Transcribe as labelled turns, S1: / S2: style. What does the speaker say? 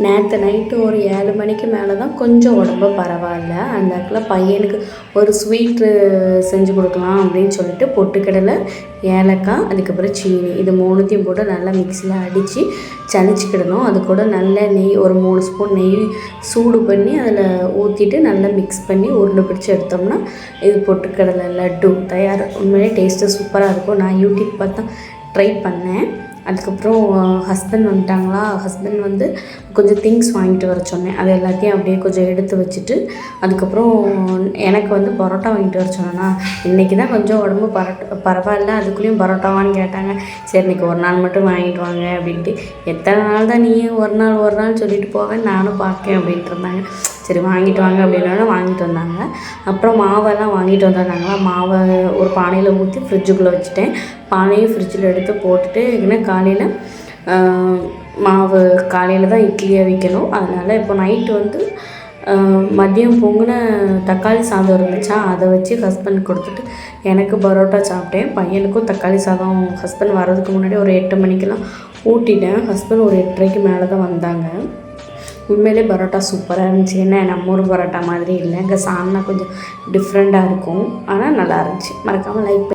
S1: நேற்று நைட்டு ஒரு 7 மணிக்கு மேலே தான் கொஞ்சம் உடம்பு பரவாயில்ல. அந்த இடத்துல பையனுக்கு ஒரு ஸ்வீட்டு செஞ்சு கொடுக்கலாம் அப்படின்னு சொல்லிட்டு பொட்டுக்கடலை, ஏலக்காய், அதுக்கப்புறம் சீனி இது 3த்தையும் போட்டு நல்லா மிக்சியில் அடித்து சலிச்சிக்கிடணும். அது கூட நல்ல நெய் ஒரு 3 ஸ்பூன் நெய் சூடு பண்ணி அதில் ஊற்றிட்டு நல்லா மிக்ஸ் பண்ணி உருண்டை பிடிச்சி எடுத்தோம்னா இது பொட்டுக்கடலை லட்டு தயார். உண்மையிலே டேஸ்ட்டு சூப்பராக இருக்கும். நான் யூடியூப் பார்த்து ட்ரை பண்ணேன். அதுக்கப்புறம் ஹஸ்பண்ட் வந்துட்டாங்களா, ஹஸ்பண்ட் வந்து கொஞ்சம் திங்ஸ் வாங்கிட்டு வர சொன்னேன். அது எல்லாத்தையும் அப்படியே கொஞ்சம் எடுத்து வச்சுட்டு அதுக்கப்புறம் எனக்கு வந்து பரோட்டா வாங்கிட்டு வர சொன்னேன்னா, இன்றைக்கி தான் கொஞ்சம் உடம்பு பரவாயில்ல, அதுக்குள்ளேயும் பரோட்டாவான்னு கேட்டாங்க. சரி இன்றைக்கி ஒரு நாள் மட்டும் வாங்கிட்டு வாங்க அப்படின்ட்டு. எத்தனை நாள் தான் நீயும் ஒரு நாள் சொல்லிட்டு போவேன், நானும் பார்க்கேன் அப்படின்ட்டு இருந்தாங்க. சரி வாங்கிட்டு வாங்க அப்படின்னா வாங்கிட்டு வந்தாங்க. அப்புறம் மாவெல்லாம் வாங்கிட்டு வந்திருந்தாங்களா, மாவை ஒரு பானையில் ஊற்றி ஃப்ரிட்ஜுக்குள்ளே வச்சுட்டேன். பானையும் ஃப்ரிட்ஜில் எடுத்து போட்டுட்டு ஏன்னா காலையில் மாவு காலையில் தான் இட்லியாக வைக்கணும். அதனால் இப்போ நைட்டு வந்து மதியம் பொங்கின தக்காளி சாதம் இருந்துச்சா, அதை வச்சு ஹஸ்பண்ட் கொடுத்துட்டு எனக்கு பரோட்டா சாப்பிட்டேன். பையனுக்கும் தக்காளி சாதம் ஹஸ்பண்ட் வர்றதுக்கு முன்னாடி ஒரு 8 மணிக்கெல்லாம் ஊட்டிட்டேன். ஹஸ்பண்ட் ஒரு 8:30க்கு மேலே தான் வந்தாங்க. உண்மையிலே பரோட்டா சூப்பராக இருந்துச்சு. ஏன்னா நம்ம ஊர் பரோட்டா மாதிரி இல்லை, இங்கே சால்னா கொஞ்சம் டிஃப்ரெண்ட்டாக இருக்கும். ஆனால் நல்லா இருந்துச்சு. மறக்காமல் லைக்